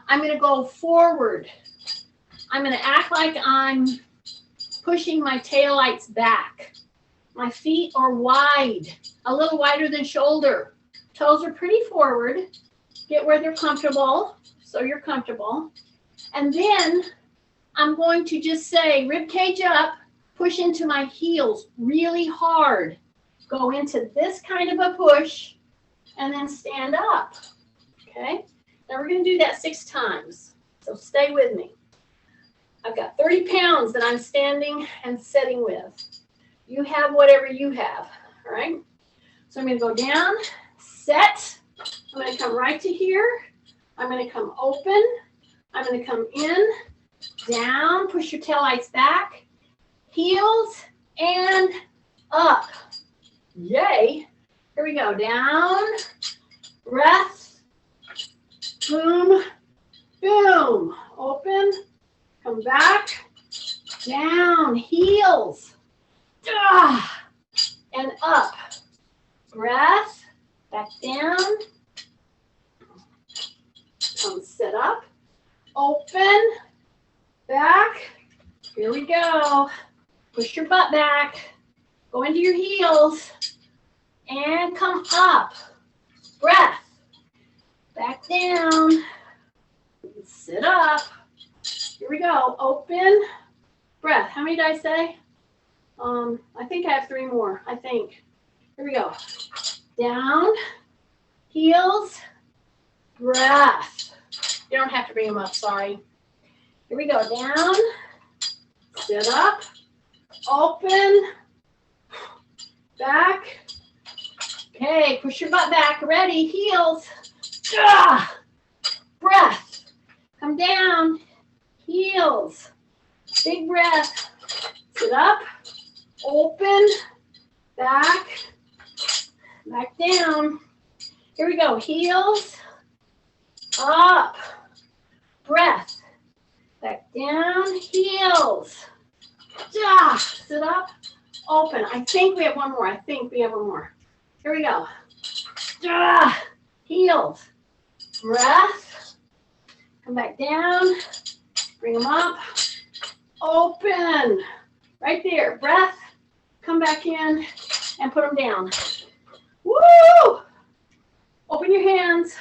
I'm going to go forward. I'm going to act like I'm pushing my taillights back. My feet are wide, a little wider than shoulder. Toes are pretty forward. Get where they're comfortable, so you're comfortable. And then I'm going to just say, rib cage up, push into my heels really hard. Go into this kind of a push, and then stand up, okay? Now we're going to do that 6 times, so stay with me. I've got 30 pounds that I'm standing and sitting with. You have whatever you have, all right? So I'm going to go down, set. I'm going to come right to here. I'm going to come open. I'm going to come in, down, push your taillights back, heels, and up. Yay. Here we go. Down, breath, boom, boom. Open, come back, down, heels, and up. Breath, back down, come sit up, open, back. Here we go. Push your butt back, go into your heels, and come up. Breath, back down, sit up. Here we go. Open, breath. How many did I say? I think I have 3 more. I think. Here we go. Down, heels, breath. You don't have to bring them up, sorry. Here we go. Down, sit up, open, back. Okay, push your butt back. Ready, heels. Breath. Come down, heels. Big breath. Sit up, open, back, back down. Here we go. Heels, up, breath, back down, heels. Sit up, open. I think we have one more. Here we go. Heels, breath, come back down, bring them up, open. Right there, breath, come back in and put them down. Woo! Open your hands.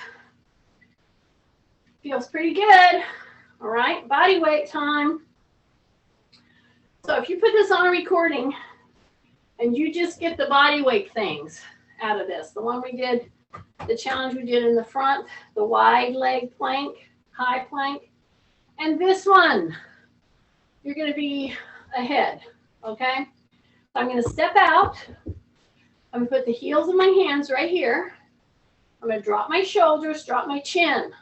Feels pretty good. All right, body weight time. So if you put this on a recording and you just get the body weight things out of this, the one we did, the challenge we did in the front, the wide leg plank, high plank, and this one, you're going to be ahead, okay? I'm going to step out. I'm going to put the heels of my hands right here. I'm going to drop my shoulders, drop my chin.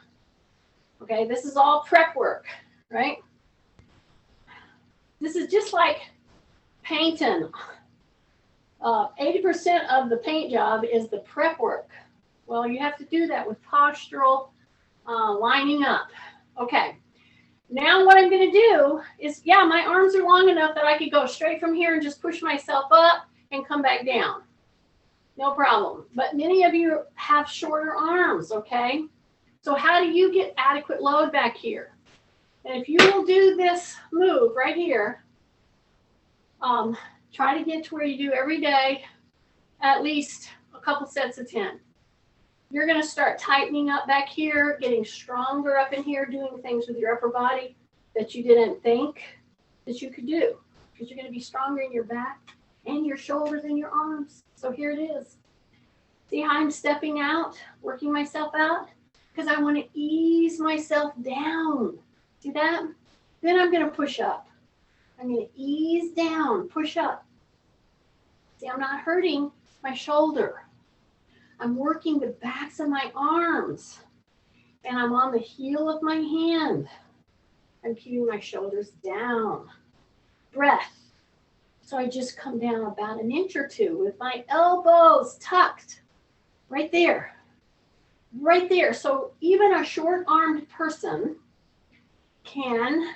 Okay, this is all prep work, right? This is just like painting. 80% of the paint job is the prep work. Well, you have to do that with postural lining up. Okay, now what I'm going to do is, yeah, my arms are long enough that I could go straight from here and just push myself up. and come back down. No problem. But many of you have shorter arms, okay? So how do you get adequate load back here? And if you will do this move right here, try to get to where you do every day, at least a couple sets of 10. You're going to start tightening up back here, getting stronger up in here, doing things with your upper body that you didn't think that you could do, because you're going to be stronger in your back and your shoulders and your arms. So here it is. See how I'm stepping out, working myself out? Because I want to ease myself down. See that? Then I'm going to push up. I'm going to ease down, push up. See, I'm not hurting my shoulder. I'm working the backs of my arms. And I'm on the heel of my hand. I'm keeping my shoulders down. Breath. So I just come down about an inch or two with my elbows tucked. Right there. Right there. So even a short-armed person can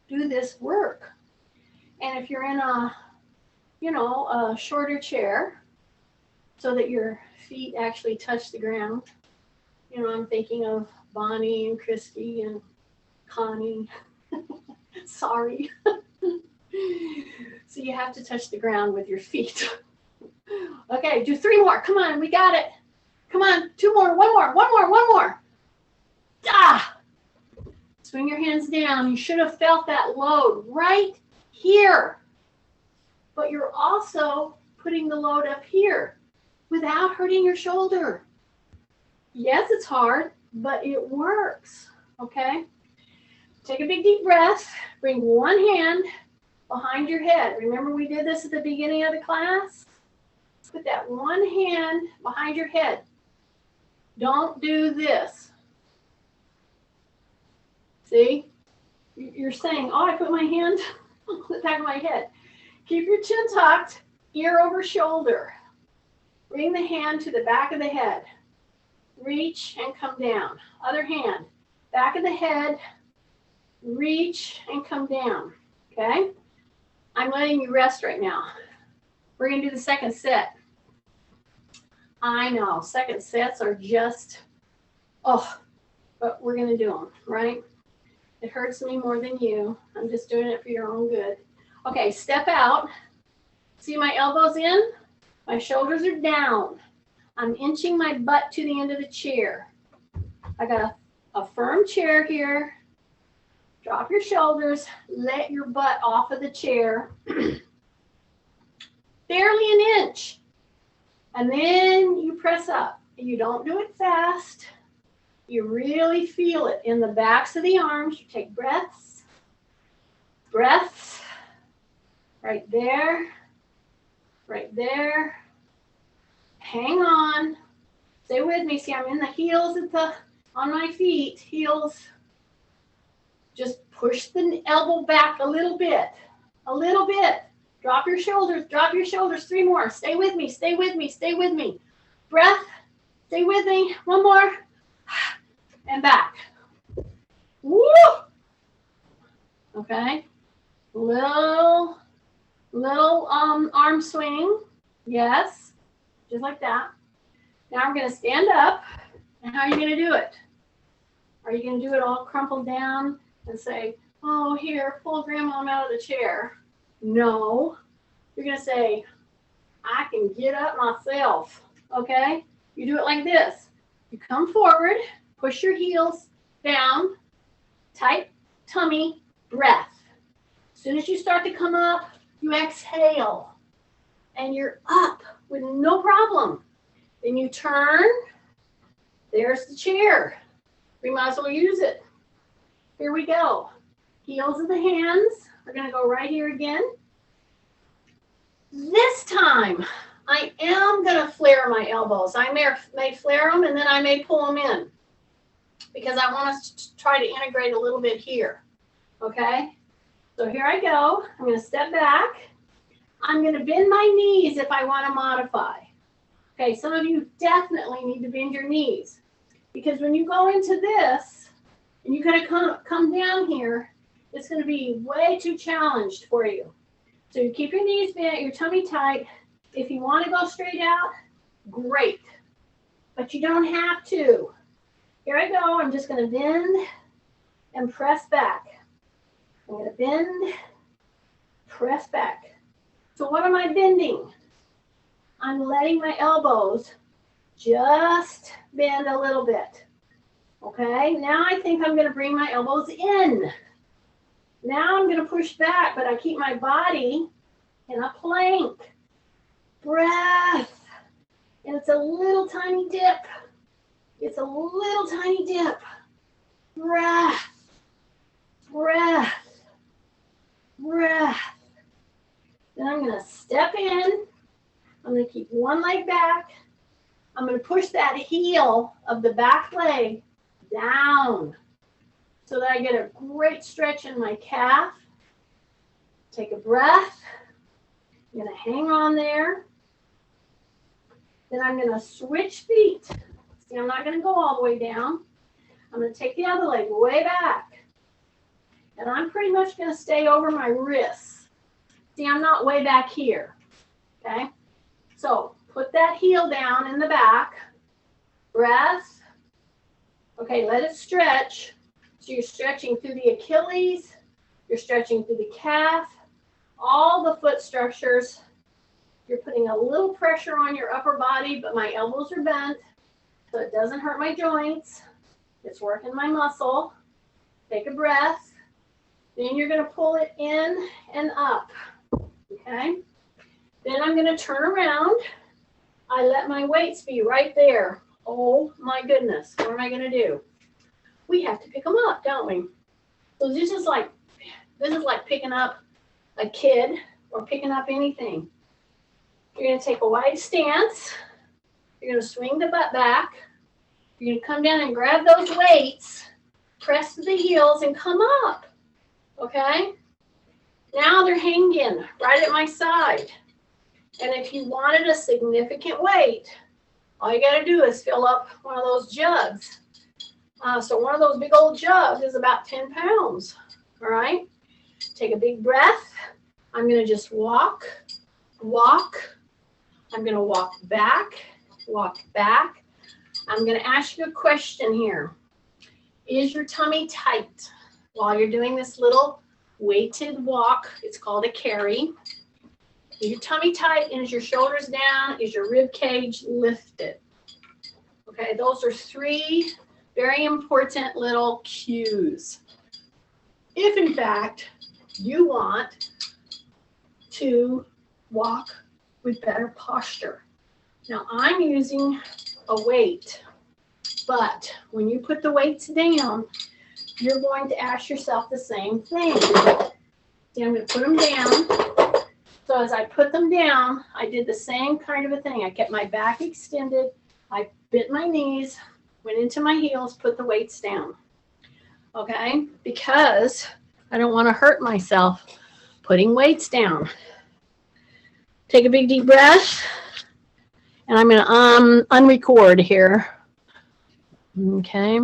do this work. And if you're in a shorter chair so that your feet actually touch the ground, I'm thinking of Bonnie and Christy and Connie. Sorry. So you have to touch the ground with your feet. Okay, do 3 more. Come on, we got it. Come on, 2 more, 1 more, 1 more. Ah! Swing your hands down. You should have felt that load right here. But you're also putting the load up here without hurting your shoulder. Yes, it's hard, but it works. Okay? Take a big deep breath. Bring one hand behind your head. Remember we did this at the beginning of the class? Put that one hand behind your head. Don't do this. See? You're saying, oh, I put my hand on the back of my head. Keep your chin tucked, ear over shoulder. Bring the hand to the back of the head. Reach and come down. Other hand, back of the head, reach and come down. Okay? I'm letting you rest right now. We're going to do the second set. I know, second sets are just, but we're going to do them, right? It hurts me more than you. I'm just doing it for your own good. Okay, step out. See my elbows in? My shoulders are down. I'm inching my butt to the end of the chair. I got a firm chair here. Drop your shoulders. Let your butt off of the chair. Barely an inch. And then you press up. You don't do it fast. You really feel it in the backs of the arms. You take breaths. Breaths. Right there. Right there. Hang on. Stay with me. See, I'm in the heels on my feet. Heels. Just push the elbow back a little bit. A little bit. Drop your shoulders. Drop your shoulders. 3 more. Stay with me. Stay with me. Stay with me. Breath. Stay with me. 1 more. And back. Woo! Okay. Little arm swing. Yes. Just like that. Now I'm going to stand up. And how are you going to do it? Are you going to do it all crumpled down and say, oh, here, pull grandma out of the chair? No. You're going to say, I can get up myself. Okay? You do it like this. You come forward, push your heels down, tight tummy, breath. As soon as you start to come up, you exhale. And you're up with no problem. Then you turn. There's the chair. We might as well use it. Here we go. Heels of the hands. We're going to go right here again. This time, I am going to flare my elbows. I may flare them and then I may pull them in because I want us to try to integrate a little bit here. Okay? So here I go. I'm going to step back. I'm going to bend my knees if I want to modify. Okay, some of you definitely need to bend your knees because when you go into this and you kind of come down here, it's going to be way too challenged for you. So you keep your knees bent, your tummy tight, If you want to go straight out, great. But you don't have to. Here I go. I'm just going to bend and press back. I'm going to bend, press back. So what am I bending? I'm letting my elbows just bend a little bit. Okay, now I think I'm going to bring my elbows in. Now I'm going to push back, but I keep my body in a plank. Breath. And it's a little tiny dip. It's a little tiny dip. Breath. Breath. Breath. Then I'm going to step in. I'm going to keep one leg back. I'm going to push that heel of the back leg down so that I get a great stretch in my calf. Take a breath. I'm going to hang on there. Then I'm going to switch feet. See, I'm not going to go all the way down. I'm going to take the other leg way back. And I'm pretty much going to stay over my wrists. See, I'm not way back here. Okay? So put that heel down in the back. Breath. Okay, let it stretch. So you're stretching through the Achilles. You're stretching through the calf. All the foot structures. You're putting a little pressure on your upper body, but my elbows are bent, so it doesn't hurt my joints. It's working my muscle. Take a breath. Then you're going to pull it in and up. Okay? Then I'm going to turn around. I let my weights be right there. Oh my goodness. What am I going to do? We have to pick them up, don't we? So this is like picking up a kid or picking up anything. You're going to take a wide stance. You're going to swing the butt back. You're going to come down and grab those weights, press to the heels, and come up. Okay? Now they're hanging right at my side. And if you wanted a significant weight, all you got to do is fill up one of those jugs. So one of those big old jugs is about 10 pounds. All right? Take a big breath. I'm going to just walk. I'm going to walk back. I'm going to ask you a question here. Is your tummy tight while you're doing this little weighted walk? It's called a carry. Is your tummy tight, and is your shoulders down? Is your rib cage lifted? Okay, those are 3 very important little cues. If in fact you want to walk with better posture. Now I'm using a weight, but when you put the weights down, you're going to ask yourself the same thing. See, I'm going to put them down. So as I put them down, I did the same kind of a thing. I kept my back extended. I bent my knees, went into my heels, put the weights down. Okay? Because I don't want to hurt myself putting weights down. Take a big deep breath. And I'm going to unrecord here. Okay.